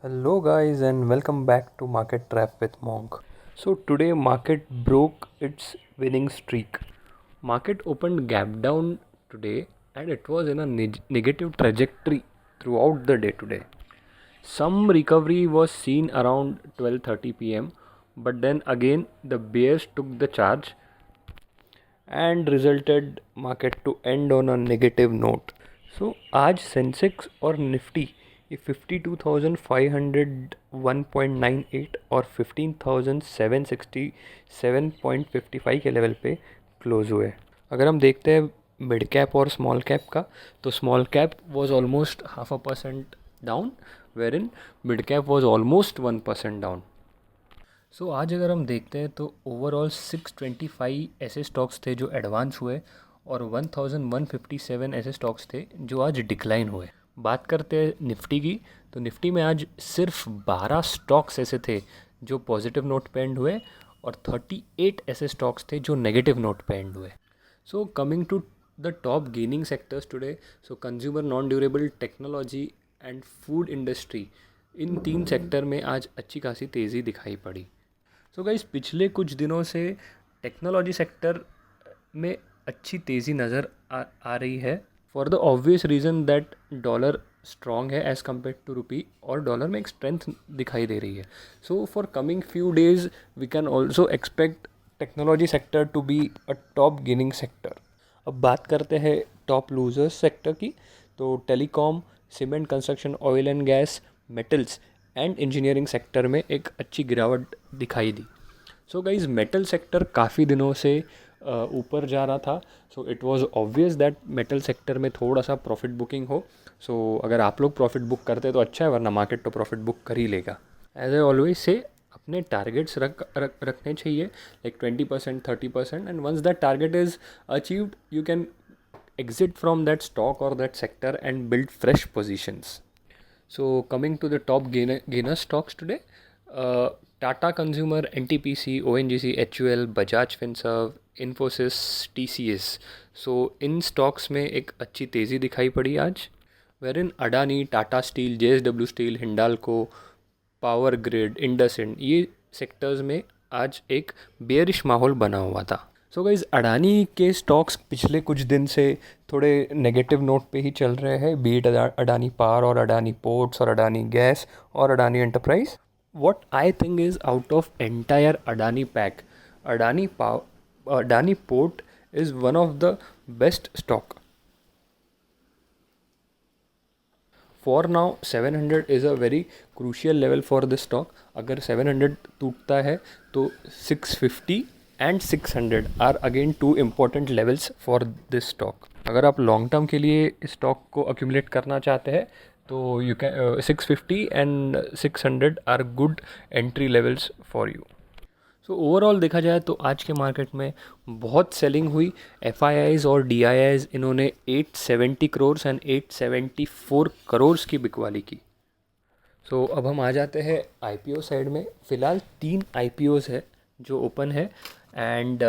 Hello guys and welcome back to Market Trap with Monk. So today market broke its winning streak. Market opened gap down today and it was in a negative trajectory throughout the day today. Some recovery was seen around 12:30 pm, but then again the bears took the charge and resulted market to end on a negative note. So आज Sensex और Nifty ये 52,501.98 और 15,767.55 के level पे close हुए. अगर हम देखते हैं मिड कैप और स्मॉल कैप का, तो small cap was almost 0.5% down, where in mid cap was almost 1% down. So आज अगर हम देखते हैं तो ओवरऑल 625 ऐसे स्टॉक्स थे जो एडवांस हुए और 1157 ऐसे स्टॉक्स थे जो आज डिक्लाइन हुए. बात करते हैं निफ्टी की, तो निफ्टी में आज सिर्फ 12 स्टॉक्स ऐसे थे जो पॉजिटिव नोट पे एंड हुए और 38 ऐसे स्टॉक्स थे जो नेगेटिव नोट पे एंड हुए. So coming to the top gaining sectors today, so consumer, non durable, technology and food industry, इन तीन सेक्टर में आज अच्छी खासी तेज़ी दिखाई पड़ी. सो गाइस, पिछले कुछ दिनों से टेक्नोलॉजी सेक्टर में अच्छी तेज़ी नज़र आ रही है, for the obvious reason that dollar strong है एज़ कम्पेयर टू रुपी और डॉलर में एक स्ट्रेंथ दिखाई दे रही है. So for coming few days we can also expect technology sector to be a top gaining sector. अब बात करते हैं टॉप लूजर्स सेक्टर की, तो telecom, cement, construction, oil and gas, metals and engineering sector में एक अच्छी गिरावट दिखाई दी. सो गाइज, मेटल सेक्टर काफ़ी दिनों से ऊपर जा रहा था. So it was obvious that metal sector में थोड़ा सा प्रॉफिट बुकिंग हो. सो अगर आप लोग प्रॉफिट बुक करते हैं तो अच्छा है, वरना मार्केट तो प्रॉफिट बुक कर ही लेगा. एज आई ऑलवेज से, अपने टारगेट्स रखने चाहिए, like 20%, 30%, and once that target is achieved you can exit from that stock or that sector and build fresh positions. So coming to the top gainer stocks today, Tata Consumer, NTPC, ONGC, HUL, Bajaj Finserv, Infosys, TCS. So इन stocks में एक अच्छी तेज़ी दिखाई पड़ी आज, whereas Adani, Tata steel, JSW steel, Hindalco, power grid, IndusInd, ये sectors में आज एक बेयरिश माहौल बना हुआ था. सो गाइज, अडानी के स्टॉक्स पिछले कुछ दिन से थोड़े नेगेटिव नोट पे ही चल रहे हैं, बीट अडानी पावर और अडानी पोर्ट्स और अडानी गैस और Adani enterprise. What I think is, out of entire Adani pack, Adani port is one of the best stock. For now 700 is a very crucial level for this stock. अगर 700 टूटता है तो 650 and 600 are again two important levels for this stock. अगर आप long term के लिए stock को accumulate करना चाहते हैं तो you can 650 and 600 are good entry levels for you. So overall देखा जाए तो आज के मार्केट में बहुत सेलिंग हुई. FIIs और DIIs इन्होंने 870 करोड़ एंड 874 करोड़ की बिकवाली की. सो अब हम आ जाते हैं IPO साइड में. फ़िलहाल 3 IPOs है जो ओपन है, and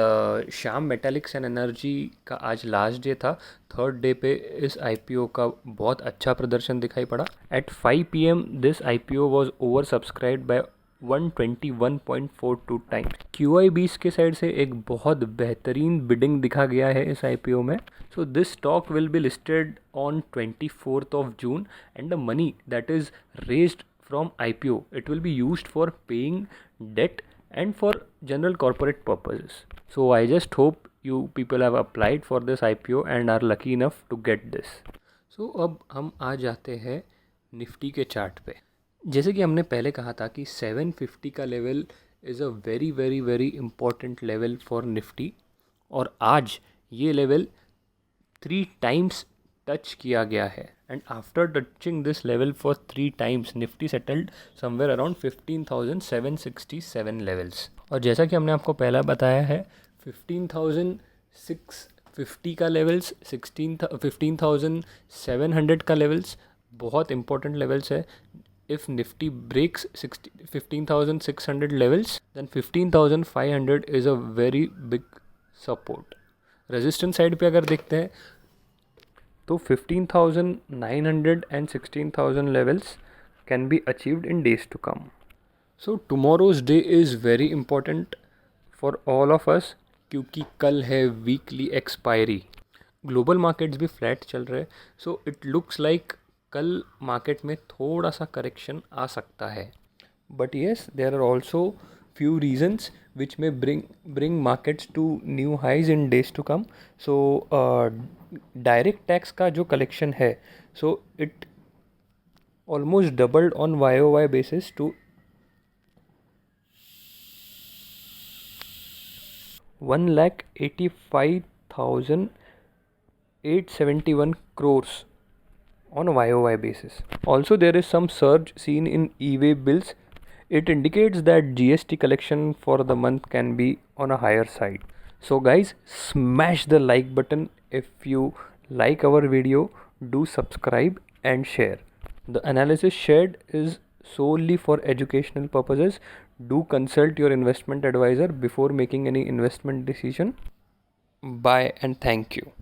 Shyam metallics and energy का आज लास्ट डे था. थर्ड डे पे इस IPO का बहुत अच्छा प्रदर्शन दिखाई पड़ा. At 5 PM this IPO was over subscribe by 121.42 times. QIBs के साइड से एक बहुत बेहतरीन बिडिंग दिखा गया है इस IPO में. So this stock will be listed on 24th of June, and the money that is raised from IPO, it will be used for paying debt and for general corporate purposes. So I just hope you people have applied for this IPO and are lucky enough to get this. So अब हम आ जाते हैं Nifty के chart पे. जैसे कि हमने पहले कहा था कि 750 का level is a very very very important level for Nifty, और आज ये लेवल 3 टाइम्स टच किया गया है. And after touching this level for 3 times, Nifty settled somewhere around 15,767 levels. और जैसा कि हमने आपको पहला बताया है, 15,650 का लेवल्स, 15,700 का लेवल्स बहुत इंपॉर्टेंट लेवल्स है. if Nifty breaks 15,600 levels, then 15,500 is a very big support. Resistance side पे अगर देखते हैं तो 15,900 and 16,000 levels can be achieved in days to come. So tomorrow's day is very important for all of us क्योंकि कल है weekly expiry. Global markets भी flat चल रहे हैं, सो इट लुक्स लाइक कल मार्केट में थोड़ा सा करेक्शन आ सकता है. But yes, there are also few reasons which may bring markets to new highs in days to come. So direct tax का जो collection है, so it almost doubled on YOY basis to 1,85,871 crores on YOY basis. Also, there is some surge seen in e-way bills. It indicates that GST collection for the month can be on a higher side. So guys, smash the like button if you like our video. Do subscribe and share. The analysis shared is solely for educational purposes. Do consult your investment advisor before making any investment decision. Bye and thank you.